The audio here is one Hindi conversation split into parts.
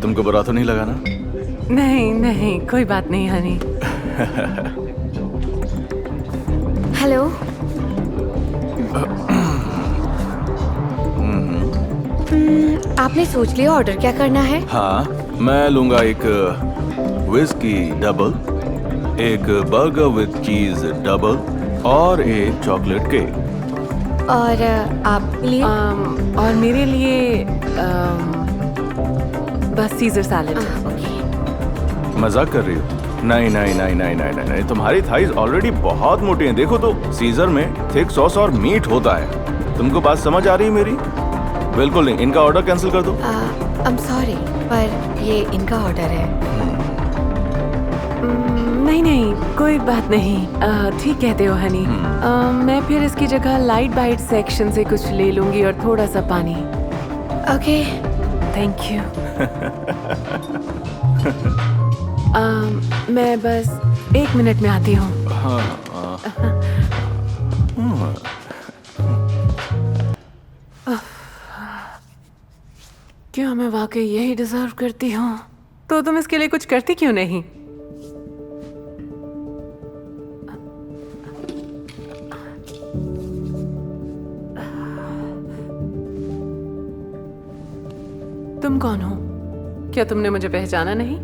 तुमको बुरा तो नहीं लगा ना? नहीं नहीं, कोई बात नहीं हनी। हेलो। आपने सोच लिया ऑर्डर क्या करना है? हाँ, मैं लूंगा एक विस्की डबल, एक बर्गर विद चीज डबल और एक चॉकलेट केक। और आपके लिए? और मेरे लिए बस सीजर सैलेड। मजाक कर रही हो? नहीं नहीं नहीं नहीं नहीं नहीं नहीं, तुम्हारी थाइज ऑलरेडी बहुत मोटी हैं। देखो तो, सीजर में थिक सॉस और मीट होता है। तुमको बात समझ आ रही है मेरी? बिल्कुल नहीं, इनका ऑर्डर कैंसिल कर दो। आई एम सॉरी, पर ये इनका ऑर्डर है। नहीं नहीं, कोई बात नहीं। ठीक कहते हो हनी। मैं फिर इसकी जगह लाइट बाइट सेक्शन से कुछ ले लूंगी और थोड़ा सा पानी। Okay, thank you. मैं बस 1 मिनट में आती हूँ। क्या मैं वाकई यही डिजर्व करती हूँ? तो तुम इसके लिए कुछ करती क्यों नहीं? तुम कौन हो? क्या तुमने मुझे पहचाना नहीं?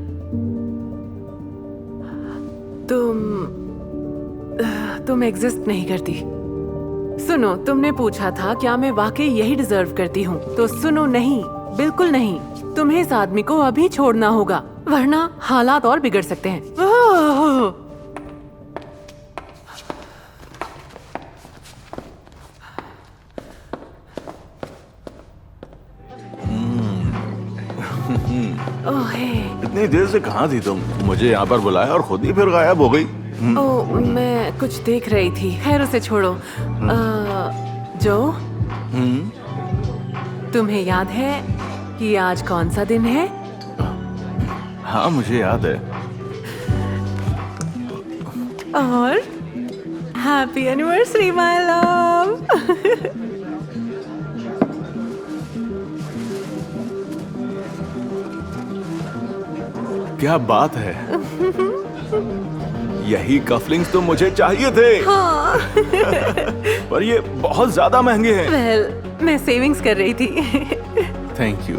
तुम एग्जिस्ट नहीं करती। सुनो, तुमने पूछा था क्या मैं वाकई यही डिजर्व करती हूँ, तो सुनो, नहीं, बिल्कुल नहीं। तुम्हें इस आदमी को अभी छोड़ना होगा, वरना हालात और बिगड़ सकते हैं। इतनी देर से कहाँ थी तुम? मुझे यहाँ पर बुलाया और खुद ही फिर गायब हो गई। ओह, मैं कुछ देख रही थी। खैर, उसे छोड़ो। जो तुम्हें याद है कि आज कौन सा दिन है? हाँ, मुझे याद है। और हैप्पी एनिवर्सरी माय लव। क्या बात है। यही कफलिंग्स तो मुझे चाहिए थे। हाँ। पर ये बहुत ज्यादा महंगे हैं। वेल, मैं सेविंग्स कर रही थी। Thank you.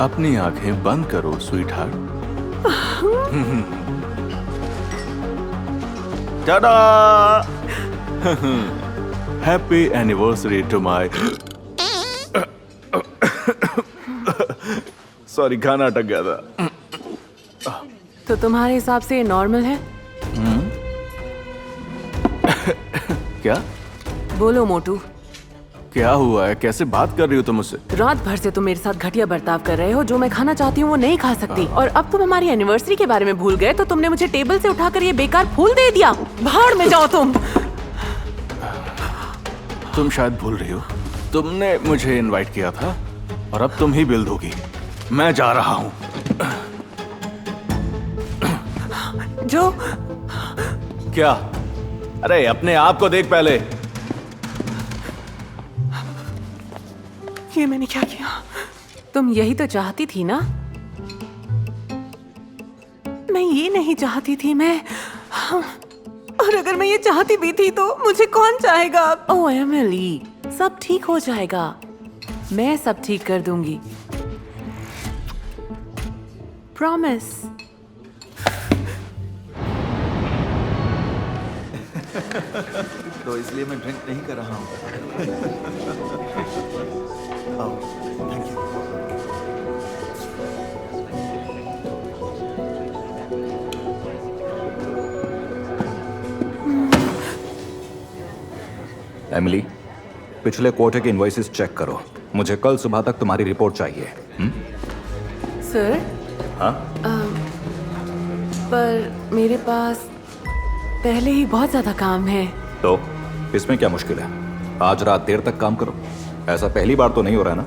अपनी आंखें बंद करो sweetheart. Tada! Happy anniversary to my. Sorry, खाना अटक गया था। तो तुम्हारे हिसाब से नॉर्मल है? क्या? बोलो मोटू, क्या हुआ है? कैसे बात कर रही हो तुम मुझसे? रात भर से तुम मेरे साथ घटिया बर्ताव कर रहे हो। जो मैं खाना चाहती हूँ वो नहीं खा सकती, और अब तुम हमारी एनिवर्सरी के बारे में भूल गए, तो तुमने मुझे टेबल से उठाकर ये बेकार फूल दे दिया। भाड़ में जाओ तुम। तुम शायद भूल रही हो, तुमने मुझे इनवाइट किया था और अब तुम ही बिल दोगी। मैं जा रहा हूँ। जो क्या? अरे अपने आप को देख पहले। ये मैंने क्या किया? तुम यही तो चाहती थी ना? मैं ये नहीं चाहती थी। और अगर मैं ये चाहती भी थी तो मुझे कौन चाहेगा? ओह एमिली, सब ठीक हो जाएगा। मैं सब ठीक कर दूंगी, प्रॉमिस। तो इसलिए मैं ड्रिंक नहीं कर रहा हूँ। Thank you. एमिली, पिछले क्वार्टर के इनवॉइसेस चेक करो। मुझे कल सुबह तक तुम्हारी रिपोर्ट चाहिए। सर? हाँ? पर मेरे पास पहले ही बहुत ज्यादा काम है। तो इसमें क्या मुश्किल है? आज रात देर तक काम करो। ऐसा पहली बार तो नहीं हो रहा ना?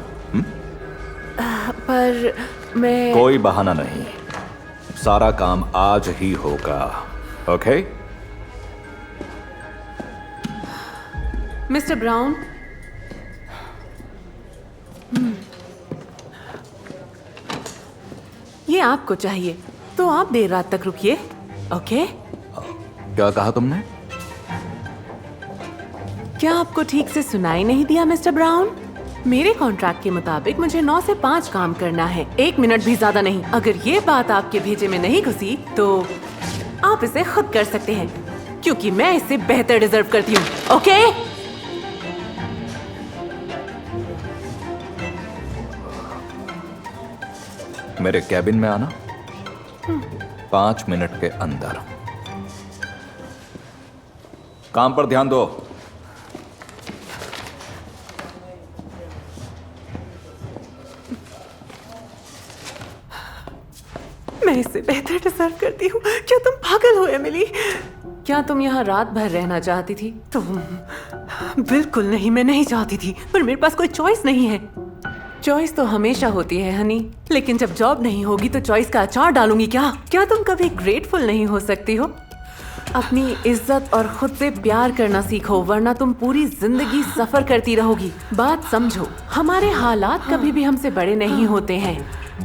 पर मैं... कोई बहाना नहीं, सारा काम आज ही होगा। ओके? मिस्टर ब्राउन, ये आपको चाहिए, तो आप देर रात तक रुकिए, ओके? क्या कहा तुमने? क्या आपको ठीक से सुनाई नहीं दिया मिस्टर ब्राउन? मेरे कॉन्ट्रैक्ट के मुताबिक मुझे 9 से 5 काम करना है, 1 मिनट भी ज्यादा नहीं। अगर ये बात आपके भेजे में नहीं घुसी तो आप इसे खुद कर सकते हैं, क्योंकि मैं इससे बेहतर डिजर्व करती हूँ, ओके? मेरे कैबिन में आना 5 मिनट के अंदर। काम पर ध्यान दो। मैं इससे बेहतर डिजर्व करती हूँ। क्या तुम पागल हो एमिली? क्या तुम यहाँ रात भर रहना चाहती थी? तुम बिल्कुल नहीं, मैं नहीं चाहती थी, पर मेरे पास कोई चॉइस नहीं है। चॉइस तो हमेशा होती है हनी, लेकिन जब जॉब नहीं होगी तो चॉइस का अचार डालूंगी क्या तुम कभी ग्रेटफुल नहीं हो सकती हो? अपनी इज्जत और खुद से प्यार करना सीखो, वरना तुम पूरी जिंदगी सफर करती रहोगी। बात समझो, हमारे हालात कभी भी हमसे बड़े नहीं होते हैं।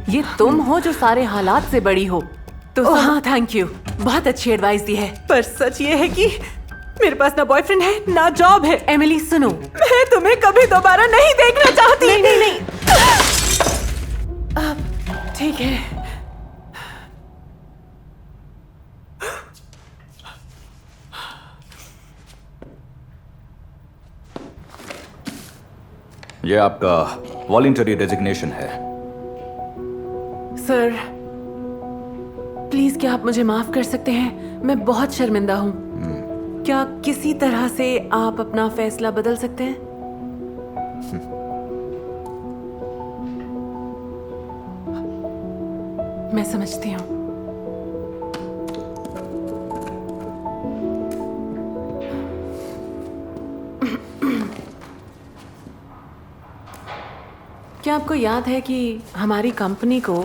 ये तुम हो जो सारे हालात से बड़ी हो। तो हाँ, थैंक यू, बहुत अच्छी एडवाइस दी है, पर सच ये है कि मेरे पास ना बॉयफ्रेंड है ना जॉब है। एमिली सुनो, मैं तुम्हें कभी दोबारा नहीं देखना चाहती। नहीं। ठीक है। ये आपका वॉलंटरी रेजिग्नेशन है। सर प्लीज, क्या आप मुझे माफ कर सकते हैं? मैं बहुत शर्मिंदा हूँ। क्या किसी तरह से आप अपना फैसला बदल सकते हैं? मैं समझती हूँ। क्या आपको याद है कि हमारी कंपनी को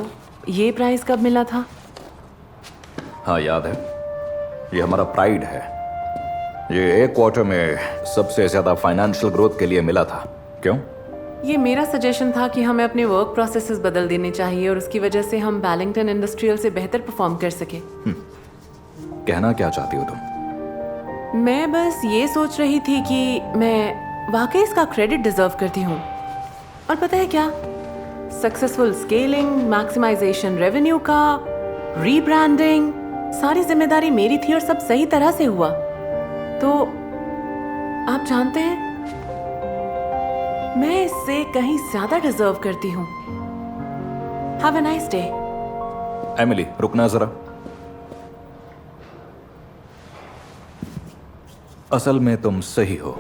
ये प्राइस कब मिला था? हाँ याद है, ये हमारा प्राइड है। ये एक क्वार्टर में सबसे ज्यादा फाइनेंशियल ग्रोथ के लिए मिला था। क्यों? ये मेरा सजेशन था कि हमें अपने वर्क प्रोसेसेस बदल देने चाहिए और उसकी वजह से हम बैलिंगटन इंडस्ट्रियल से बेहतर परफॉर्म कर सके। कहना क्या चाहती हो तुम? मैं बस ये सोच रही थी कि मैं वाकई इसका क्रेडिट डिजर्व करती हूँ। और पता है क्या, सक्सेसफुल स्केलिंग, मैक्सिमाइजेशन रेवेन्यू का, रीब्रांडिंग, सारी जिम्मेदारी मेरी थी और सब सही तरह से हुआ। तो आप जानते हैं, मैं इससे कहीं ज्यादा डिजर्व करती हूँ। Have a nice day. Emily रुकना जरा। असल में तुम सही हो,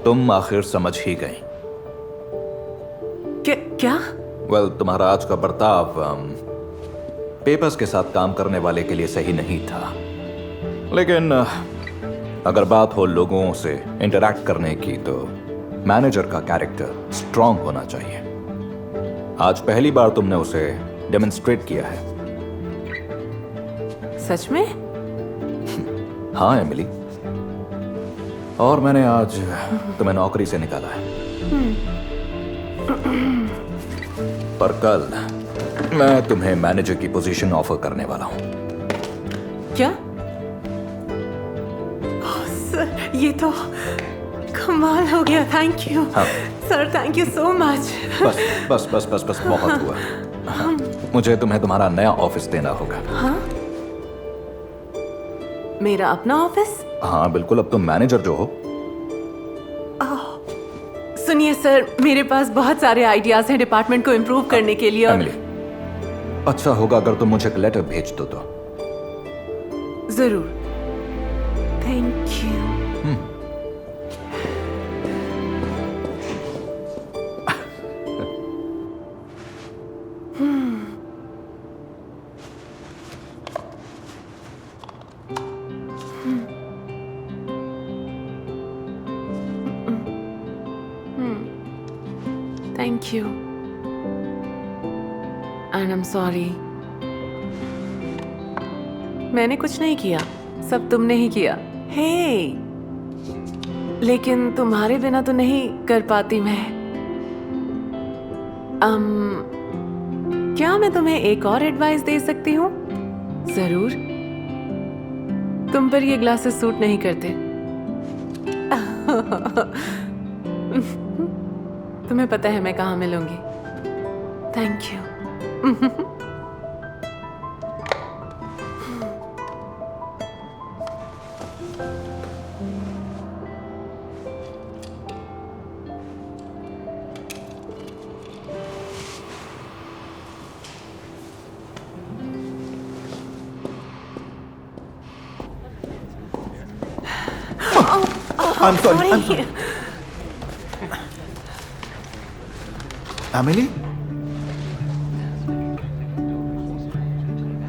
तुम आखिर समझ ही गई। क्या? वेल, तुम्हारा आज का बर्ताव पेपर्स के साथ काम करने वाले के लिए सही नहीं था, लेकिन अगर बात हो लोगों से इंटरैक्ट करने की तो मैनेजर का कैरेक्टर स्ट्रांग होना चाहिए। आज पहली बार तुमने उसे डेमोन्स्ट्रेट किया है। सच में? हाँ एमिली, और मैंने आज तुम्हें नौकरी से निकाला है। पर कल मैं तुम्हें मैनेजर की पोजीशन ऑफर करने वाला हूं। क्या? सर ये तो कमाल हो गया। Thank you sir, thank you so much. बस बस बस बस बस बहुत हुआ। मुझे तुम्हें तुम्हारा नया ऑफिस देना होगा। हाँ? मेरा अपना ऑफिस? हाँ बिल्कुल, अब तुम मैनेजर जो हो। सुनिए सर, मेरे पास बहुत सारे आइडियाज हैं डिपार्टमेंट को इम्प्रूव करने के लिए। एमिली, अच्छा होगा अगर तुम मुझे एक लेटर भेज दो तो। जरूर। Thank you. Thank you. And I'm sorry. मैंने कुछ नहीं किया, सब तुमने ही किया। Hey! लेकिन तुम्हारे बिना तो नहीं कर पाती मैं। क्या मैं तुम्हें एक और एडवाइस दे सकती हूँ? जरूर। तुम पर ये ग्लासेस सूट नहीं करते। तुम्हें पता है मैं कहाँ मिलूंगी। Thank you. I'm sorry. Emily?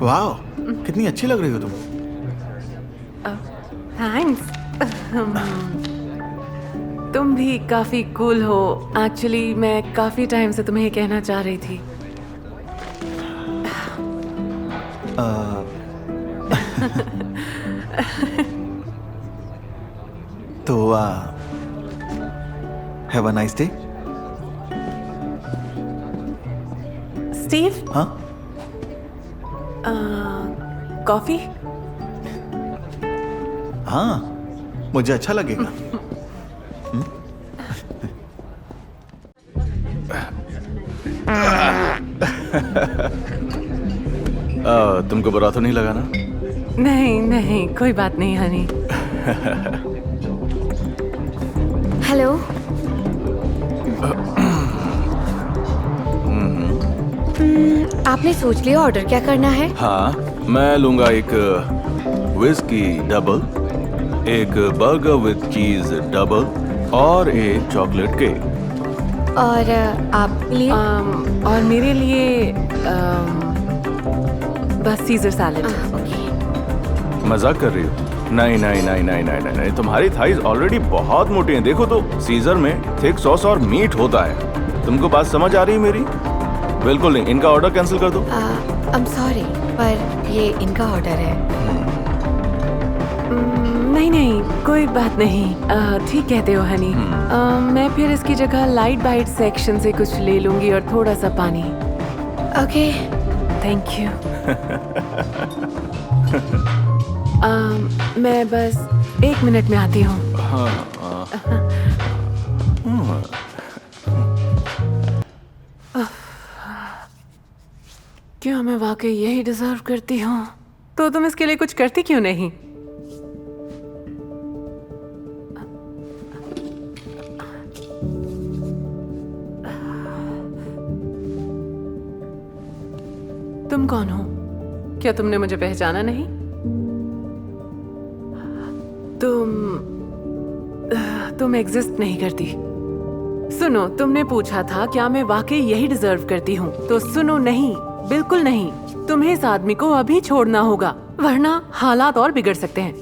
वाह, कितनी अच्छी लग रही हो तुम। थैंक्स। तुम भी काफी कूल हो। एक्चुअली मैं काफी टाइम से तुम्हें ये कहना चाह रही थी। तो have a nice day. Steve, हाँ, कॉफी? हाँ, मुझे अच्छा लगेगा। तुमको बुरा तो नहीं लगा ना? नहीं नहीं, कोई बात नहीं हनी। हेलो। आपने सोच लिया ऑर्डर क्या करना है? हाँ, मैं लूंगा एक विस्की डबल, एक बर्गर विद चीज डबल और एक चॉकलेट केक। और आपके लिए? और मेरे लिए बस सीजर सैलेड। ओके। मजाक कर रही हो? नहीं नहीं नहीं नहीं नहीं नहीं नहीं, तुम्हारी थाइज ऑलरेडी बहुत मोटी हैं। देखो तो, सीजर में थिक सॉस और मीट होता है। तुमको बात समझ आ रही है मेरी? बिल्कुल नहीं, इनका ऑर्डर कैंसिल कर दो। आई एम सॉरी, पर ये इनका ऑर्डर है। नहीं नहीं, कोई बात नहीं। ठीक कहते हो हनी। मैं फिर इसकी जगह लाइट बाइट सेक्शन से कुछ ले लूंगी और थोड़ा सा पानी। ओके। Thank you. मैं बस 1 मिनट में आती हूँ। क्या मैं वाकई यही डिजर्व करती हूँ? तो तुम इसके लिए कुछ करती क्यों नहीं? तुम कौन हो? क्या तुमने मुझे पहचाना नहीं? तुम एग्जिस्ट नहीं करती। सुनो, तुमने पूछा था क्या मैं वाकई यही डिजर्व करती हूँ? तो सुनो, नहीं, बिल्कुल नहीं। तुम्हें इस आदमी को अभी छोड़ना होगा, वरना हालात और बिगड़ सकते हैं।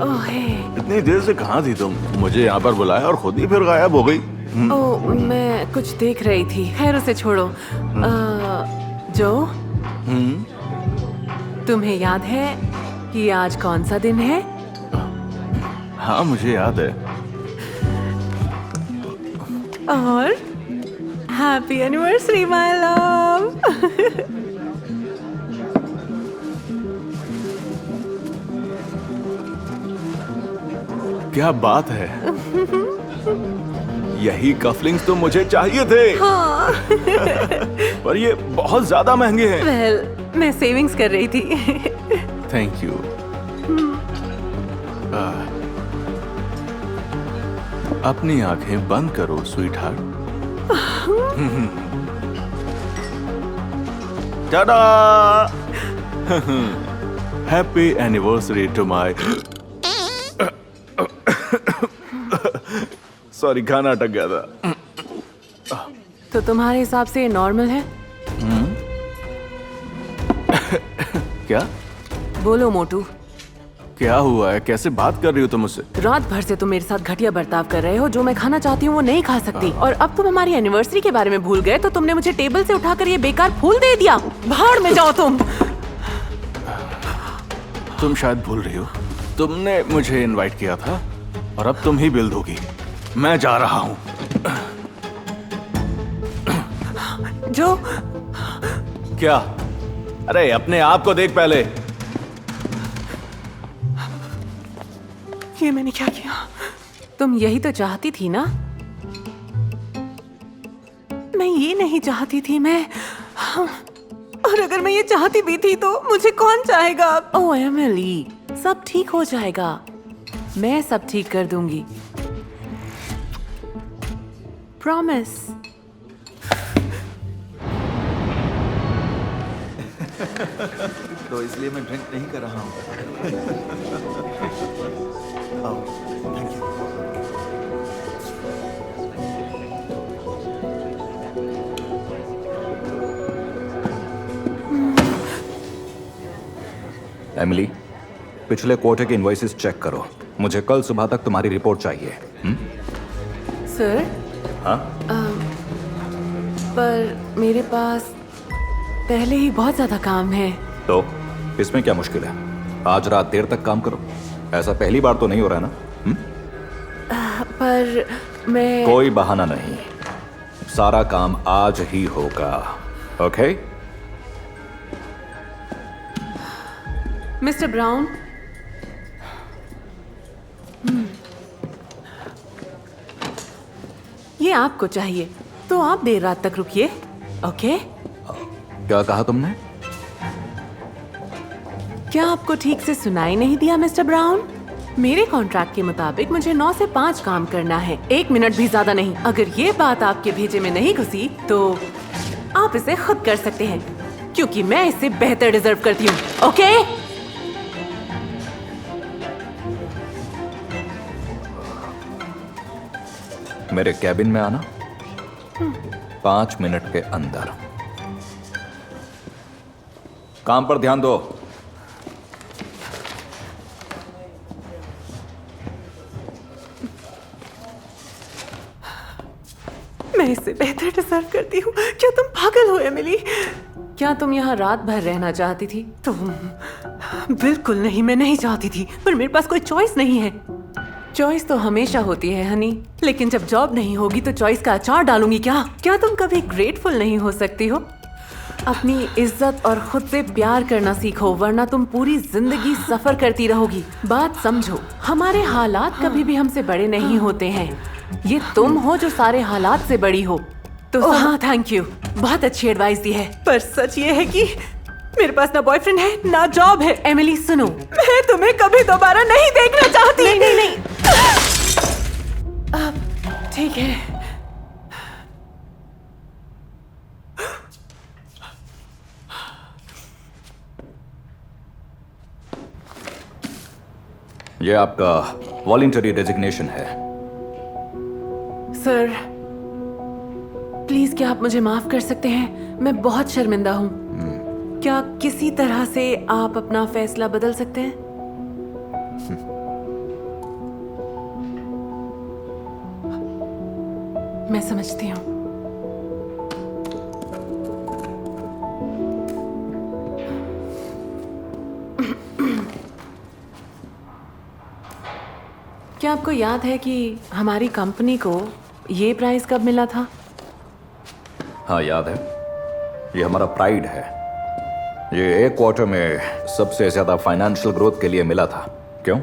ओहे, इतनी देर से कहाँ थी तुम? मुझे यहाँ पर बुलाया और खुद ही फिर गायब हो गई। ओ, मैं कुछ देख रही थी। खैर, उसे छोड़ो। जो, तुम्हें याद है कि आज कौन सा दिन है? हाँ, मुझे याद है। और हैप्पी एनिवर्सरी माय लव। क्या बात है। यही कफलिंग्स तो मुझे चाहिए थे। हाँ। पर ये बहुत ज्यादा महंगे हैं। वेल, मैं सेविंग्स कर रही थी। Thank you. अपनी आंखें बंद करो sweetheart. Tada! Happy anniversary to my. Sorry, खाना अटक गया था। तो तुम्हारे हिसाब से नॉर्मल है? क्या? बोलो मोटू। क्या हुआ है? कैसे बात कर रही हो तुम मुझसे? रात भर से तुम मेरे साथ घटिया बर्ताव कर रहे हो। जो मैं खाना चाहती हूँ वो नहीं खा सकती, और अब तुम हमारी एनिवर्सरी के बारे में भूल गए तो तुमने मुझे टेबल से उठाकर ये बेकार फूल दे दिया। भाड़ में जाओ तुम। तुम शायद भूल रही हो, तुमने मुझे इनवाइट किया था और अब तुम ही बिल दोगी। मैं जा रहा हूँ। जो क्या? अरे अपने आप को देख पहले। ये मैंने क्या किया? तुम यही तो चाहती थी ना? मैं ये नहीं चाहती थी। और अगर मैं ये चाहती भी थी तो मुझे कौन चाहेगा? ओह एमिली, सब ठीक हो जाएगा। मैं सब ठीक कर दूंगी, प्रॉमिस। तो इसलिए मैं ड्रिंक नहीं कर रहा हूँ। Thank you. एमिली, पिछले क्वार्टर के इनवॉइसेस चेक करो। मुझे कल सुबह तक तुम्हारी रिपोर्ट चाहिए। सर, हाँ? पर मेरे पास पहले ही बहुत ज्यादा काम है। तो इसमें क्या मुश्किल है? आज रात देर तक काम करो। ऐसा पहली बार तो नहीं हो रहा है ना? पर मैं कोई बहाना नहीं, सारा काम आज ही होगा। ओके? मिस्टर ब्राउन, ये आपको चाहिए तो आप देर रात तक रुकिए। ओके? क्या कहा तुमने? क्या आपको ठीक से सुनाई नहीं दिया मिस्टर ब्राउन? मेरे कॉन्ट्रैक्ट के मुताबिक मुझे 9 से 5 काम करना है, 1 मिनट भी ज्यादा नहीं। अगर ये बात आपके भेजे में नहीं घुसी तो आप इसे खुद कर सकते हैं, क्योंकि मैं इससे बेहतर डिजर्व करती हूँ। ओके? मेरे कैबिन में आना 5 मिनट के अंदर। काम पर ध्यान दो। मैं इससे बेहतर डिजर्व करती हूँ। क्या तुम पागल हो एमिली? क्या तुम यहाँ रात भर रहना चाहती थी? तुम बिल्कुल नहीं। मैं नहीं चाहती थी, पर मेरे पास कोई चॉइस नहीं है। चॉइस तो हमेशा होती है हनी, लेकिन जब जॉब नहीं होगी तो चॉइस का अचार डालूंगी क्या तुम कभी ग्रेटफुल नहीं हो सकती हो? अपनी इज्जत और खुद से प्यार करना सीखो, वरना तुम पूरी जिंदगी सफर करती रहोगी। बात समझो, हमारे हालात कभी भी हमसे बड़े नहीं होते हैं। ये तुम हो जो सारे हालात से बड़ी हो। तो हाँ, थैंक यू, बहुत अच्छी एडवाइस दी है। पर सच ये है कि मेरे पास ना बॉयफ्रेंड है ना जॉब है। एमिली सुनो, मैं तुम्हें कभी दोबारा नहीं देखना चाहती। नहीं। ठीक है। ये आपका वॉलंटरी रेजिग्नेशन है। सर प्लीज, क्या आप मुझे माफ कर सकते हैं? मैं बहुत शर्मिंदा हूँ। क्या किसी तरह से आप अपना फैसला बदल सकते हैं? मैं समझती हूँ। क्या आपको याद है कि हमारी कंपनी को ये प्राइस कब मिला था? हाँ याद है, ये हमारा प्राइड है। ये एक क्वार्टर में सबसे ज्यादा फाइनेंशियल ग्रोथ के लिए मिला था। क्यों?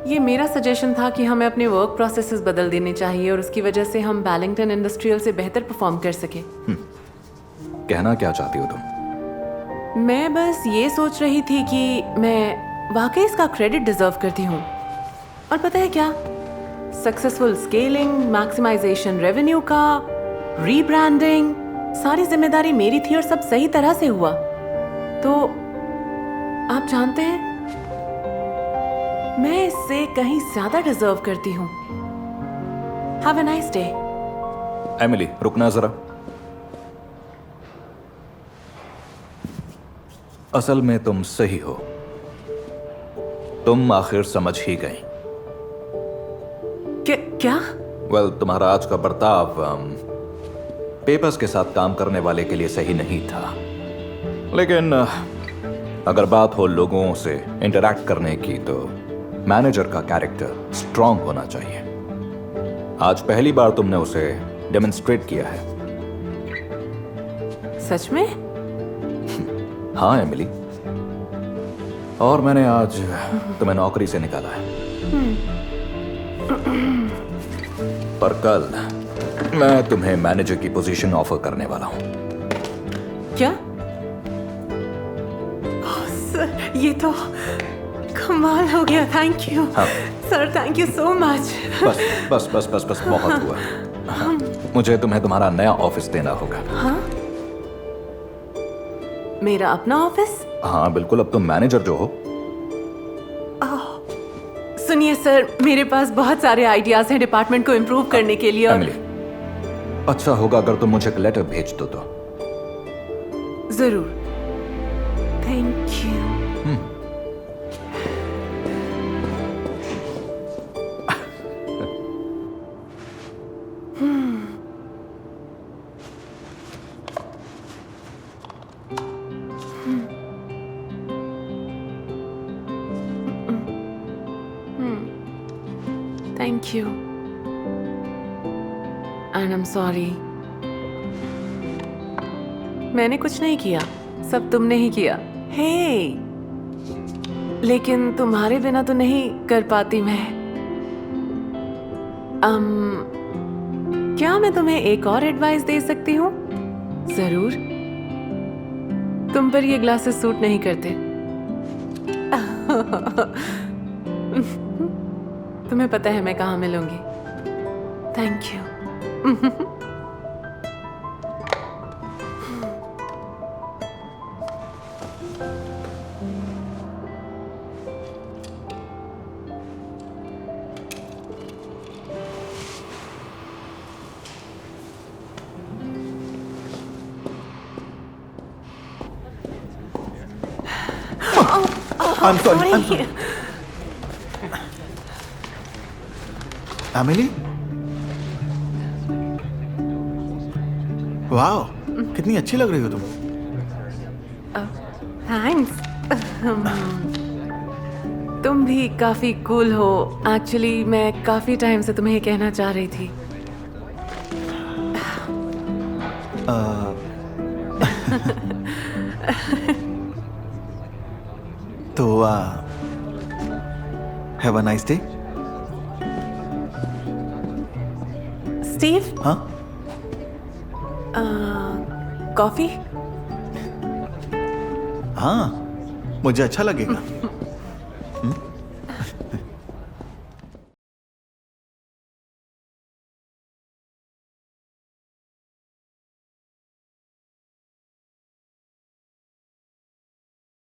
ये मेरा सजेशन था कि हमें अपने वर्क प्रोसेसेस बदल देने चाहिए और उसकी वजह से हम बैलिंगटन इंडस्ट्रियल से बेहतर परफॉर्म कर सके। कहना क्या चाहती हो तुम? मैं बस ये सोच रही थी कि मैं वाकई इसका क्रेडिट डिजर्व करती हूँ। और पता है क्या, सक्सेसफुल स्केलिंग, मैक्सिमाइजेशन रेवेन्यू का, रीब्रांडिंग, सारी जिम्मेदारी मेरी थी और सब सही तरह से हुआ। तो आप जानते हैं, मैं इससे कहीं ज्यादा डिजर्व करती हूँ। Have a nice day. Emily, रुकना जरा। असल में तुम सही हो। तुम आखिर समझ ही गई। क्या? वेल, तुम्हारा आज का बर्ताव पेपर्स के साथ काम करने वाले के लिए सही नहीं था, लेकिन अगर बात हो लोगों से इंटरैक्ट करने की तो मैनेजर का कैरेक्टर स्ट्रांग होना चाहिए। आज पहली बार तुमने उसे डेमोन्स्ट्रेट किया है। सच में? हाँ एमिली, और मैंने आज तुम्हें नौकरी से निकाला है। पर कल मैं तुम्हें मैनेजर की पोजीशन ऑफर करने वाला हूं। क्या? ओह, सर, ये तो कमाल हो गया। थैंक यू हाँ। Sir, thank you so much. बस बस बस बस बस बहुत हुआ। मुझे तुम्हें तुम्हारा नया ऑफिस देना होगा। हाँ? मेरा अपना ऑफिस? हाँ बिल्कुल, अब तुम मैनेजर जो हो। सुनिए सर, मेरे पास बहुत सारे आइडियाज हैं डिपार्टमेंट को इम्प्रूव करने के लिए। और एमिली, अच्छा होगा अगर तुम मुझे एक लेटर भेज दो तो। जरूर। Thank you. Thank you. And I'm sorry. मैंने कुछ नहीं किया, सब तुमने ही किया। हे, लेकिन तुम्हारे बिना तो नहीं कर पाती मैं। क्या मैं तुम्हें एक और एडवाइस दे सकती हूँ? जरूर। तुम पर ये ग्लासेस सूट नहीं करते। तुम्हें पता है मैं कहाँ मिलूंगी। Thank you. I'm sorry. I'm sorry. Emily, वाह, कितनी अच्छी लग रही हो तुम। थैंक्स। तुम भी काफी कूल हो। एक्चुअली मैं काफी टाइम से तुम्हें ये कहना चाह रही थी। तो have a nice day. Steve, हाँ, कॉफी? हाँ, मुझे अच्छा लगेगा।